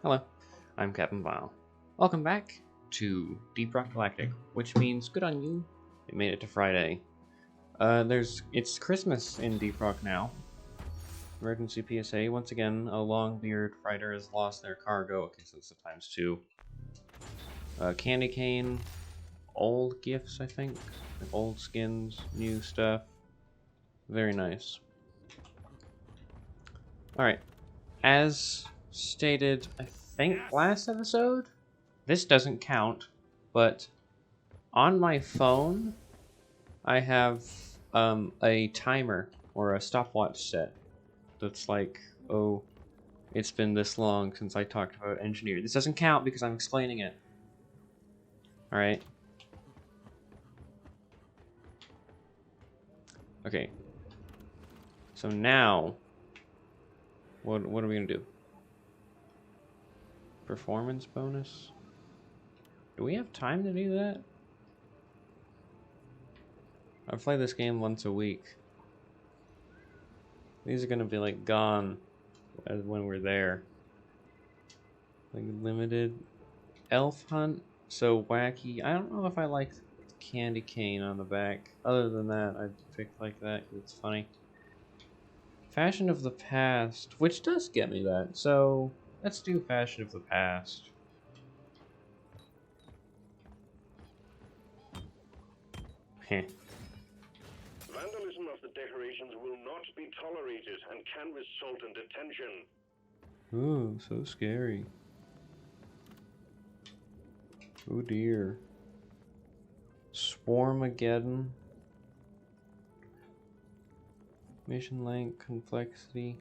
Hello, I'm Captain Vile. Welcome back to Deep Rock Galactic, which means good on you. It made it to Friday. It's Christmas in Deep Rock now. Emergency PSA. Once again, a long-beard fighter has lost their cargo. Okay, so it's the ×2. Candy cane, old gifts, I think. Like old skins, new stuff. Very nice. Alright. As stated, I think last episode, this doesn't count, but on my phone, I have a timer or a stopwatch set that's like, oh, it's been this long since I talked about engineer. This doesn't count because I'm explaining it. Alright. Okay. So now, what are we gonna do? Performance bonus? Do we have time to do that? I play this game once a week. These are gonna be like gone when we're there. Like limited elf hunt, so wacky. I don't know if I like candy cane on the back. Other than that, I picked like that because it's funny. Fashion of the past, which does get me that. So let's do fashion of the past. Heh. Vandalism of the decorations will not be tolerated and can result in detention. Ooh, so scary. Oh dear. Swarmageddon. Mission length, complexity.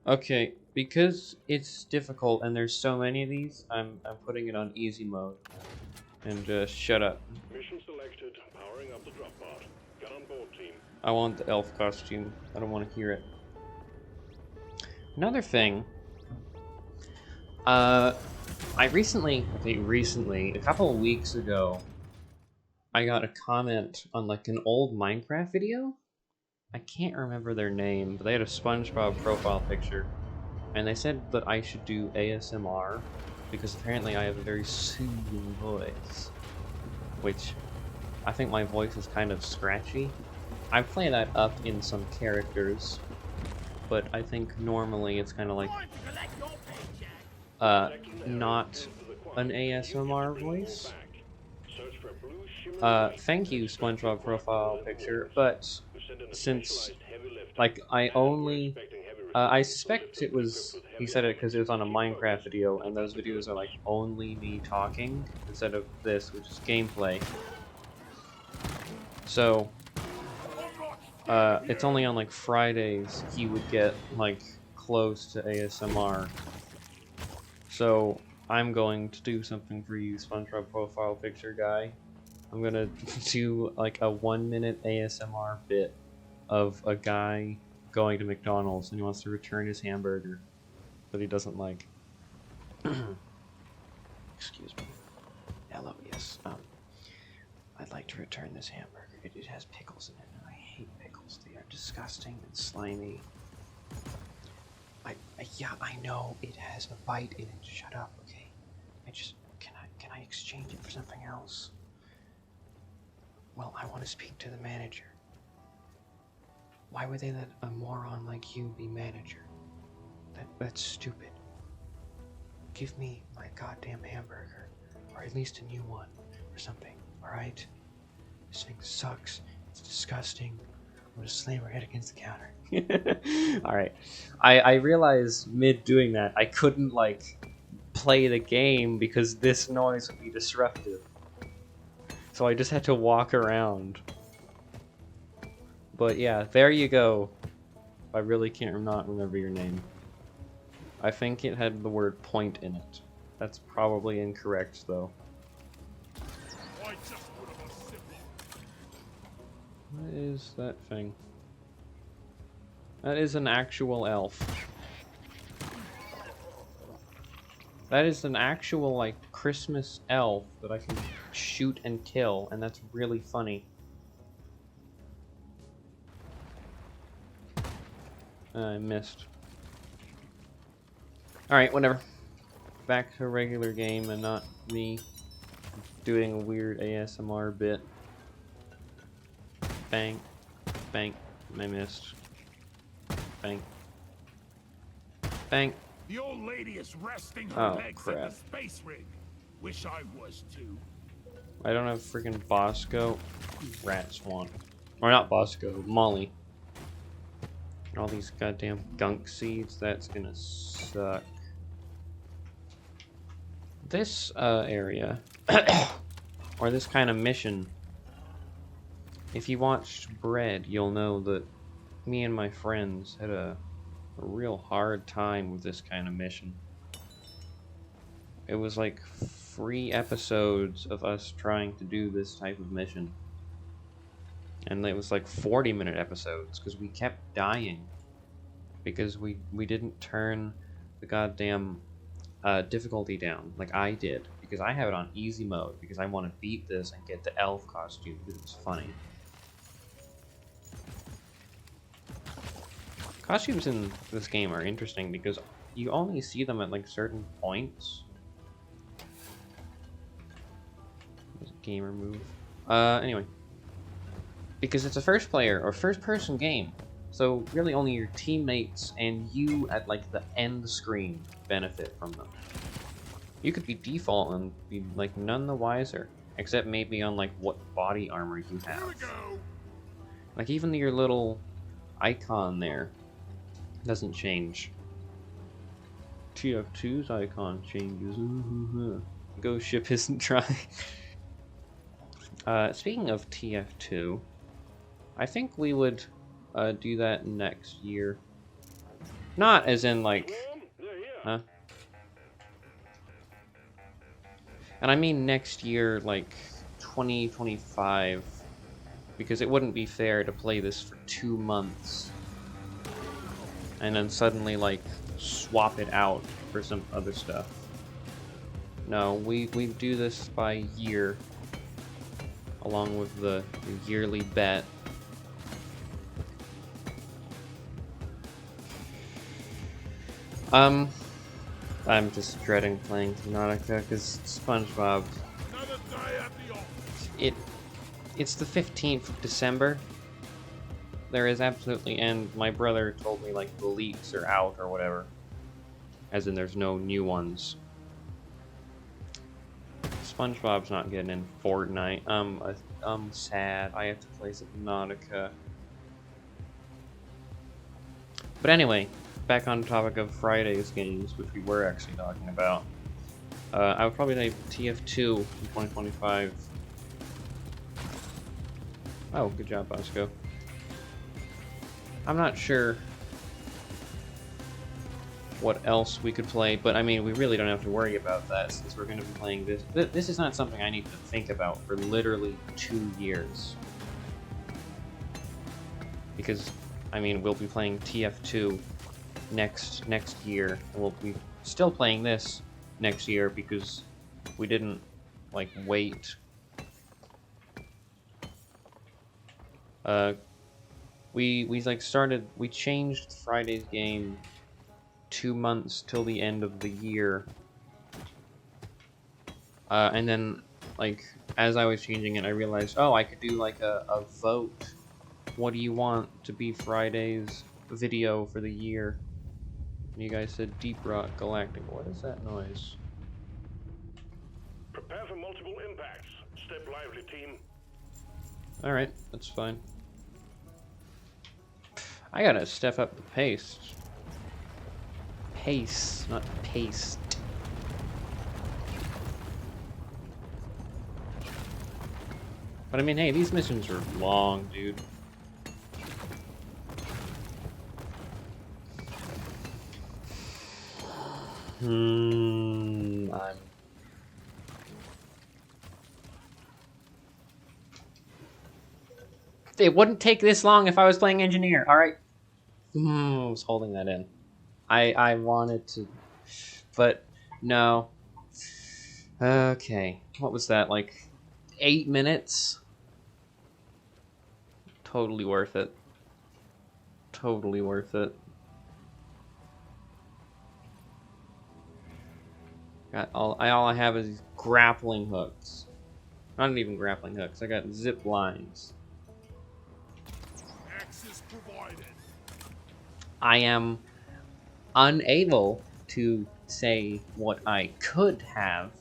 Okay, because it's difficult and there's so many of these, I'm putting it on easy mode. And just shut up. Mission selected. Powering up the drop pod. Get on board, team. I want the elf costume. I don't want to hear it. Another thing. A couple of weeks ago, I got a comment on like an old Minecraft video. I can't remember their name, but they had a SpongeBob profile picture. And they said that I should do ASMR, because apparently I have a very soothing voice. Which, I think my voice is kind of scratchy. I play that up in some characters, but I think normally it's kind of like, not an ASMR voice. Thank you, SpongeBob profile picture, but since, like, I suspect it was, he said it because it was on a Minecraft video, and those videos are, like, only me talking, instead of this, which is gameplay. So, it's only on, like, Fridays he would get, like, close to ASMR. So, I'm going to do something for you, SpongeBob profile picture guy. I'm gonna do, like, a 1-minute ASMR bit of a guy going to McDonald's and he wants to return his hamburger that he doesn't like. Excuse me. Hello, yes. I'd like to return this hamburger. It has pickles in it, and I hate pickles. They are disgusting and slimy. Yeah, I know it has a bite in it. Shut up, okay? Can I exchange it for something else? Well, I want to speak to the manager. Why would they let a moron like you be manager? That's stupid. Give me my goddamn hamburger, or at least a new one, or something, alright? This thing sucks, it's disgusting. I'm gonna slam her head against the counter. Alright. I realized mid doing that, I couldn't, like, play the game because this noise would be disruptive. So I just had to walk around. But yeah, there you go. I really can't not remember your name. I think it had the word point in it. That's probably incorrect, though. What is that thing? That is an actual elf. That is an actual, like, Christmas elf that I can shoot and kill, and that's really funny. I missed. Alright, whatever. Back to a regular game and not me doing a weird ASMR bit. Bang. Bang. I missed. Bang. Bang. The old lady is resting her legs in the crap. space rig. Wish I was too. I don't have freaking Bosco. Rat Swan. Or not Bosco, Molly. All these goddamn gunk seeds, that's gonna suck. This area, or this kind of mission, if you watched Bread, you'll know that me and my friends had a real hard time with this kind of mission. It was like 3 episodes of us trying to do this type of mission. And it was like 40-minute episodes, because we kept dying. Because we didn't turn the goddamn difficulty down, like I did. Because I have it on easy mode, because I want to beat this and get the elf costume, because it's funny. Costumes in this game are interesting, because you only see them at like certain points. There's a gamer move. Anyway. Because it's a first player or first person game. So really only your teammates and you at like the end screen benefit from them. You could be default and be like none the wiser. Except maybe on like what body armor you have. Here we go. Like even your little icon there doesn't change. TF2's icon changes. Ghost ship isn't trying. Speaking of TF2, I think we would do that next year. Not as in like, huh? And I mean next year, like 2025, because it wouldn't be fair to play this for 2 months and then suddenly like swap it out for some other stuff. No, we do this by year, along with the yearly bet. I'm just dreading playing Subnautica because SpongeBob. Another day at the office. It's the 15th of December. There is absolutely, and my brother told me like the leaks are out or whatever. As in there's no new ones. SpongeBob's not getting in Fortnite. I'm sad. I have to play Subnautica. But anyway, back on the topic of Friday's games, which we were actually talking about. I would probably say TF2 in 2025. Oh, good job, Bosco. I'm not sure what else we could play, but I mean, we really don't have to worry about that since we're going to be playing this. This is not something I need to think about for literally 2 years. Because, I mean, we'll be playing TF2 next year, and we'll be still playing this next year because we didn't, like, wait. We changed Friday's game 2 months till the end of the year. And then, like, as I was changing it, I realized, oh, I could do, like, a vote. What do you want to be Friday's video for the year? And you guys said Deep Rock Galactic. What is that noise? Prepare for multiple impacts. Step lively, team. Alright, that's fine. I gotta step up the pace. Pace, not paste. But I mean, hey, these missions are long, dude. It wouldn't take this long if I was playing engineer, alright? I was holding that in. I wanted to, but no. Okay, what was that, like 8 minutes? Totally worth it. Totally worth it. All I have is these grappling hooks. Not even grappling hooks. I got zip lines. Access provided. I am unable to say what I could have.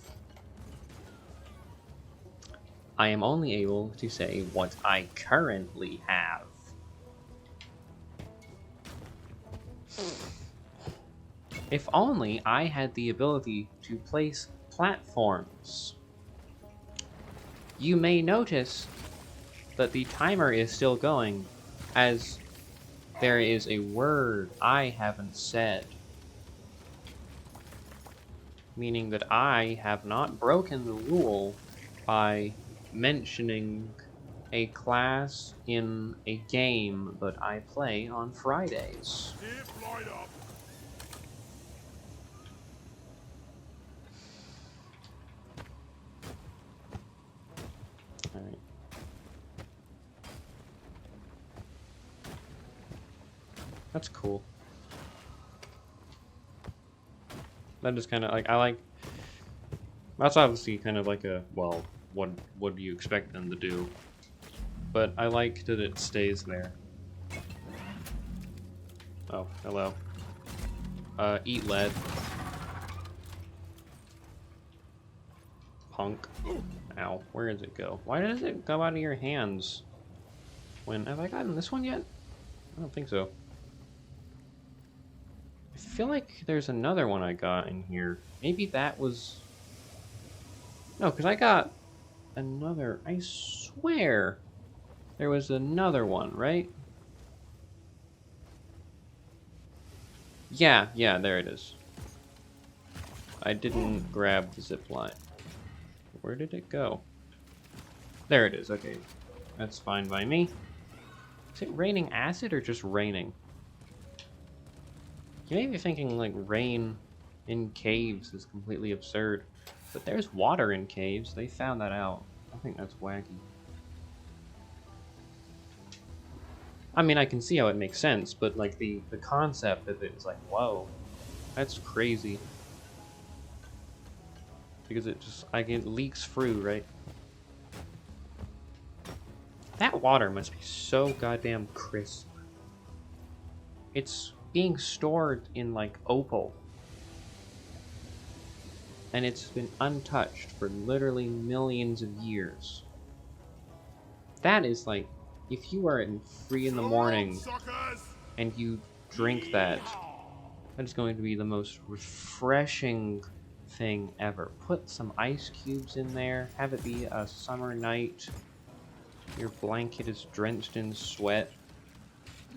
I am only able to say what I currently have. If only I had the ability to place platforms. You may notice that the timer is still going, as there is a word I haven't said. Meaning that I have not broken the rule by mentioning a class in a game that I play on Fridays. Zip line up. Alright. That's cool. That is kind of like, I like, that's obviously kind of like a, well, what do you expect them to do? But I like that it stays there. Oh, hello. Eat lead. Punk. Ow, where does it go? Why does it go out of your hands? Have I gotten this one yet? I don't think so. I feel like there's another one I got in here. Maybe that was... No, because I got another... I swear there was another one, right? Yeah, there it is. I didn't grab the zip line. Where did it go? There it is, okay. That's fine by me. Is it raining acid or just raining? You may be thinking, like, rain in caves is completely absurd. But there's water in caves. They found that out. I think that's wacky. I mean, I can see how it makes sense, but, like, the concept of it is like, whoa. That's crazy. Because it just, it leaks through, right? That water must be so goddamn crisp. It's being stored in, like, opal. And it's been untouched for literally millions of years. That is, like, if you are in 3 in the morning and you drink that, that is going to be the most refreshing thing ever. Put some ice cubes in there, have it be a summer night, your blanket is drenched in sweat.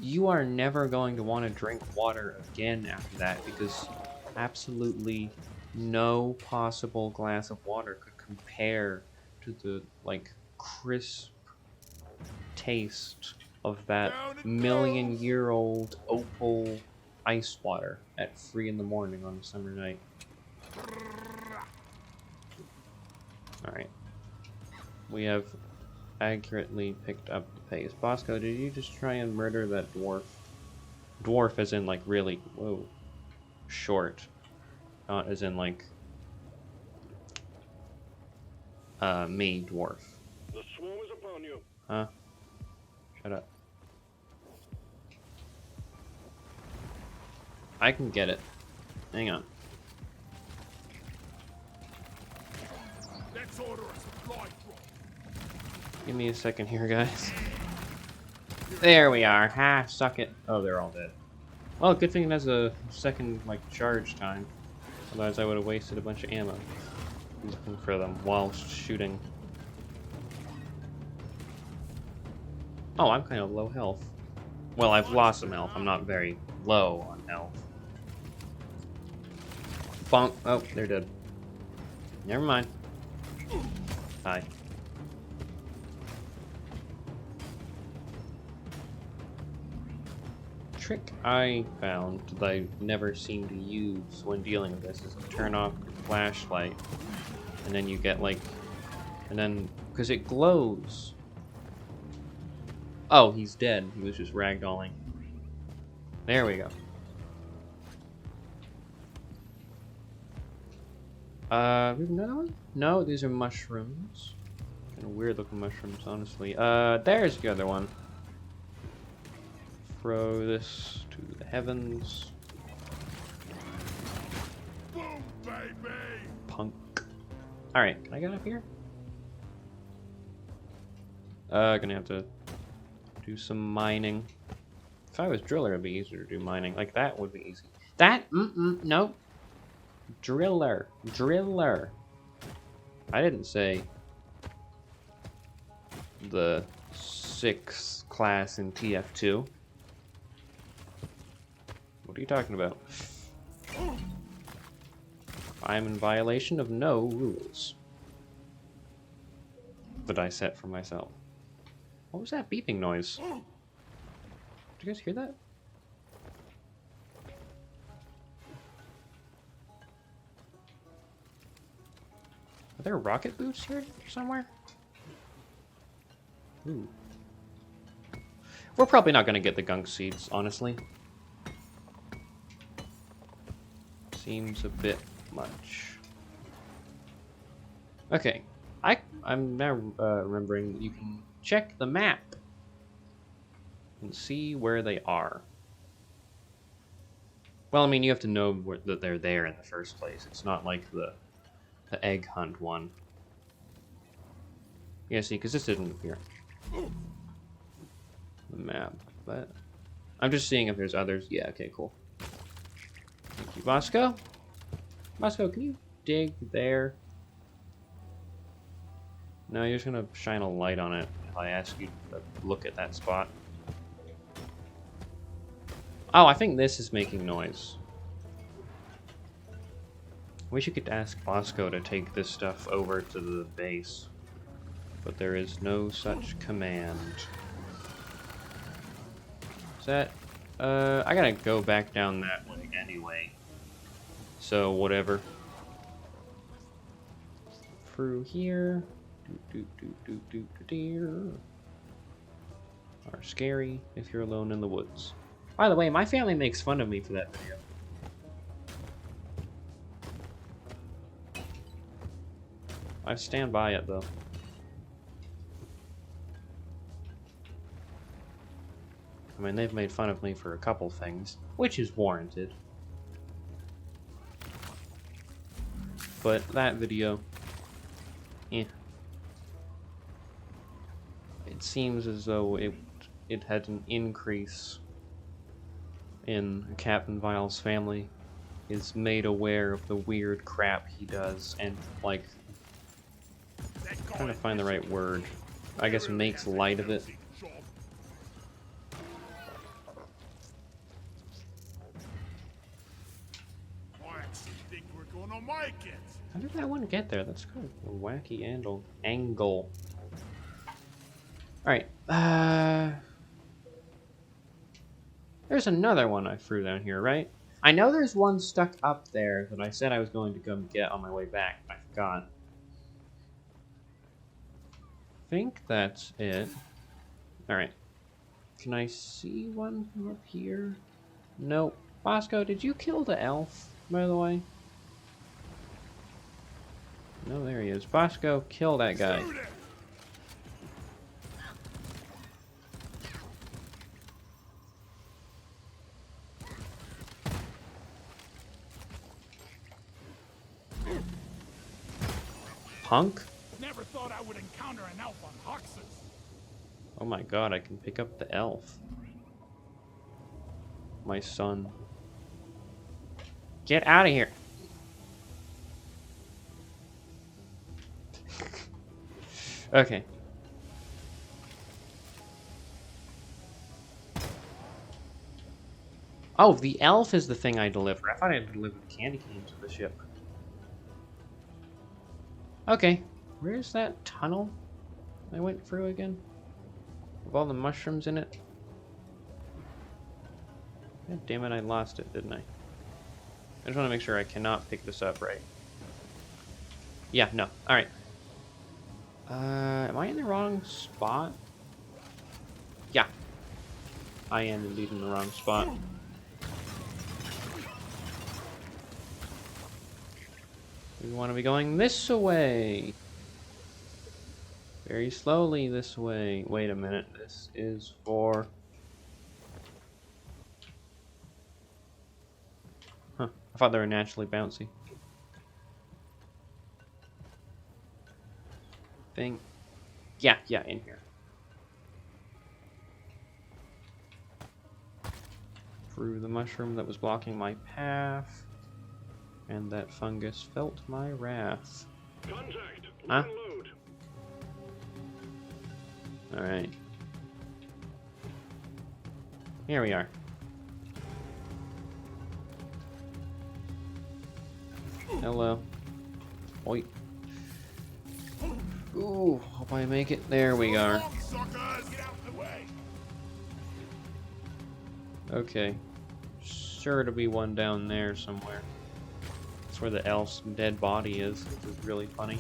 You are never going to want to drink water again after that, because absolutely no possible glass of water could compare to the, like, crisp taste of that million-year-old opal ice water at 3 in the morning on a summer night. Alright. We have accurately picked up the pace. Bosco, did you just try and murder that dwarf? Dwarf as in, like, really, whoa, short. Not as in, like, me, dwarf. The swarm is upon you. Huh? Shut up. I can get it. Hang on. Let's order a supply drop. Give me a second here, guys. There we are. Ha, suck it. Oh, they're all dead. Well, good thing it has a second, like, charge time. Otherwise, I would have wasted a bunch of ammo looking for them while shooting. Oh, I'm kind of low health. Well, I've lost some health. I'm not very low on health. Bonk. Oh, they're dead. Never mind. Hi. Trick I found that I never seem to use when dealing with this is to turn off your flashlight, and then you get, like, and then, because it glows. Oh, he's dead. He was just ragdolling. There we go. We have another one? No, these are mushrooms. Kind of weird looking mushrooms, honestly. There's the other one. Throw this to the heavens. Boom, baby! Punk. Alright, can I get up here? Gonna have to do some mining. If I was driller, it'd be easier to do mining. Like, that would be easy. That? Nope. Driller. Driller. I didn't say the 6th class in TF2. What are you talking about? I am in violation of no rules that I set for myself. What was that beeping noise? Did you guys hear that? Are there rocket boots here somewhere? Ooh. We're probably not going to get the gunk seeds, honestly. Seems a bit much. Okay. I'm now remembering that you can check the map and see where they are. Well, I mean, you have to know that they're there in the first place. It's not like the egg hunt one. Yeah, see, because this didn't appear. The map, but I'm just seeing if there's others. Yeah, okay, cool. Thank you, Bosco. Bosco, can you dig there? No, you're just gonna shine a light on it if I ask you to look at that spot. Oh, I think this is making noise. Wish you could ask Bosco to take this stuff over to the base, but there is no such command. Is that... I gotta go back down that way anyway. So, whatever. Through here. Are scary if you're alone in the woods. By the way, my family makes fun of me for that video. I stand by it, though. I mean, they've made fun of me for a couple things, which is warranted. But that video, eh. It seems as though it had an increase in Captain Vile's family is made aware of the weird crap he does and, like, I'm trying to find the right word. I guess makes light of it. How did that one get there? That's kind of a wacky angle. Alright, there's another one I threw down here, right? I know there's one stuck up there that I said I was going to come get on my way back. I forgot. I think that's it. Alright. Can I see one from up here? Nope. Bosco, did you kill the elf, by the way? No, there he is. Bosco, kill that guy. Punk? Never thought I would encounter an elf on Hoxus. Oh my god, I can pick up the elf. My son. Get out of here. Okay. Oh, the elf is the thing I deliver. I thought I delivered candy canes to the ship. Okay. Where's that tunnel I went through again? With all the mushrooms in it? God damn it, I lost it, didn't I? I just want to make sure I cannot pick this up right. Yeah, no. Alright. Am I in the wrong spot? Yeah. I am indeed in the wrong spot. We want to be going this way. Very slowly this way. Wait a minute. This is for... Huh. I thought they were naturally bouncy. Thing. Yeah, in here. Through the mushroom that was blocking my path. And that fungus felt my wrath. Contact. Huh? Reload. Alright. Here we are. Hello. Oi. Ooh, hope I make it. There we are. Suckers, get out of the way. Okay. Sure to be one down there somewhere. That's where the elf's dead body is, which is really funny.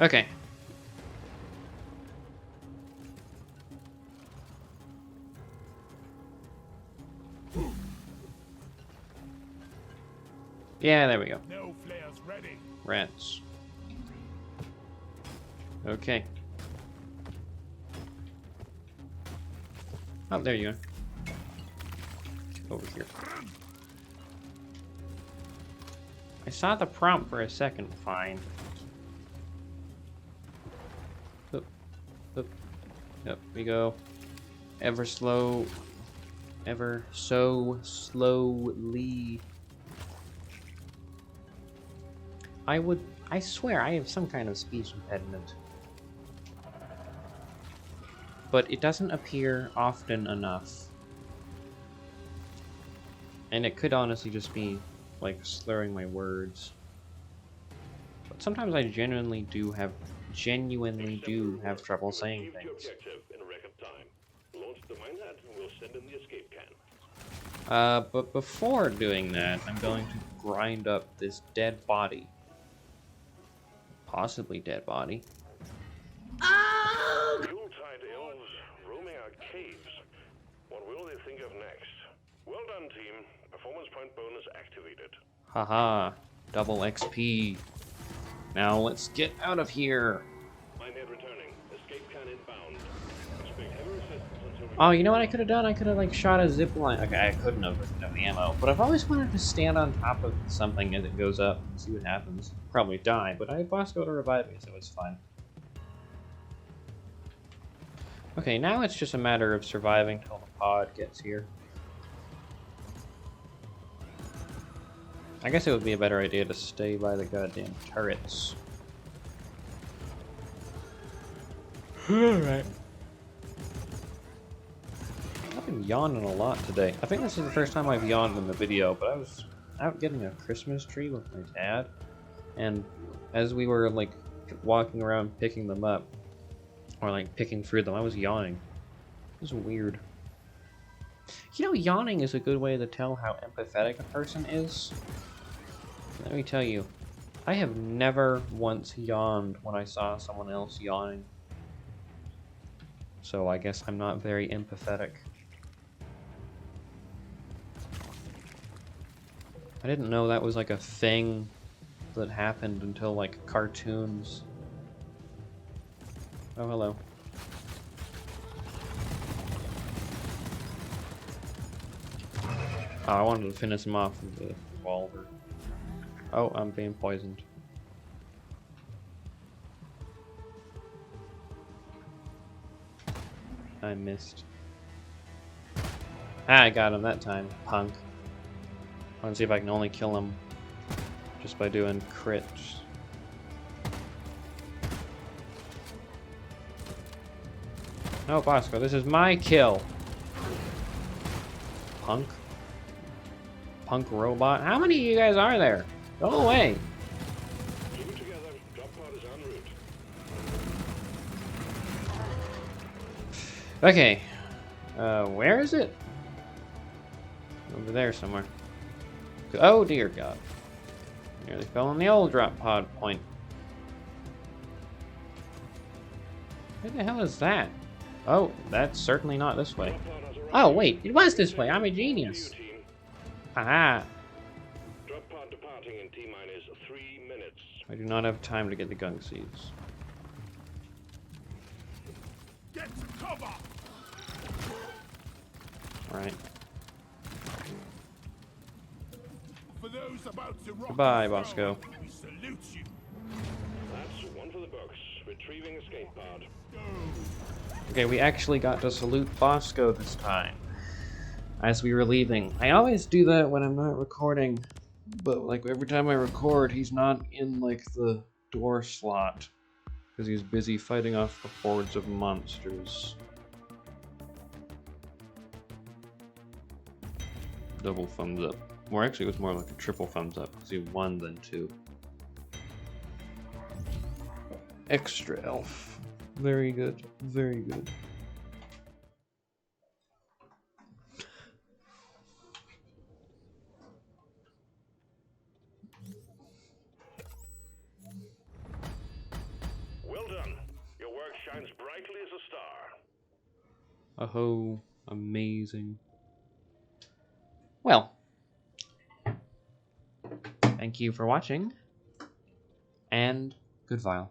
Okay. Yeah, there we go. No flares ready. Rats. Okay. Oh, there you are. Over here. I saw the prompt for a second. Fine. Up we go. Ever so slowly. I swear I have some kind of speech impediment. But it doesn't appear often enough. And it could honestly just be, like, slurring my words. But sometimes I genuinely do have trouble saying Achieved your things. objective in a record time. Launch the minehead and we'll send in the escape can. But before doing that, I'm going to grind up this dead body. Possibly dead body. Yuletide elves roaming our caves. What will they think of next? Well done, team. Performance point bonus activated. Haha. Double XP. Now let's get out of here. Minehead returning. Escape can inbound. Expect heavy resistance until we... Oh, you know what I could have done? I could have, like, shot a zip line. Okay, I couldn't have with the ammo. But I've always wanted to stand on top of something as it goes up and see what happens. Probably die, but I have Bosco to revive me, so it's fine. Okay, now it's just a matter of surviving till the pod gets here. I guess it would be a better idea to stay by the goddamn turrets. Alright. I've been yawning a lot today. I think this is the first time I've yawned in the video, but I was out getting a Christmas tree with my dad, and as we were, like, walking around picking them up, or, like, picking through them, I was yawning. It was weird. You know, yawning is a good way to tell how empathetic a person is. Let me tell you, I have never once yawned when I saw someone else yawning. So I guess I'm not very empathetic. I didn't know that was like a thing that happened until like cartoons. Oh, hello. Oh, I wanted to finish him off with the revolver. Oh, I'm being poisoned. I missed. Ah, I got him that time, punk. I want to see if I can only kill him just by doing crits. No, Bosco, this is my kill. Punk. Punk robot. How many of you guys are there? Go away. Keep it together. Drop pod is en route. Okay. Where is it? Over there somewhere. Oh dear God. Nearly fell on the old drop pod point. Where the hell is that? Oh, that's certainly not this way. Drop pod has arrived. Oh wait, it was this way. I'm a genius. You, team. Haha. pod departing in T-minus 3 minutes. I do not have time to get the gung seeds. Get to cover! Alright. For those about to rock Goodbye, and roll, Bosco. we salute you. That's one for the books. Retrieving escape pod. Go! Okay, we actually got to salute Bosco this time. As we were leaving. I always do that when I'm not recording. But, like, every time I record, he's not in, like, the door slot. Because he's busy fighting off the hordes of monsters. Double thumbs up. Or actually, it was more like a triple thumbs up, because he won then 2. Extra elf. Very good. Very good. Well done. Your work shines brightly as a star. Oh, amazing. Well, thank you for watching, and goodbye.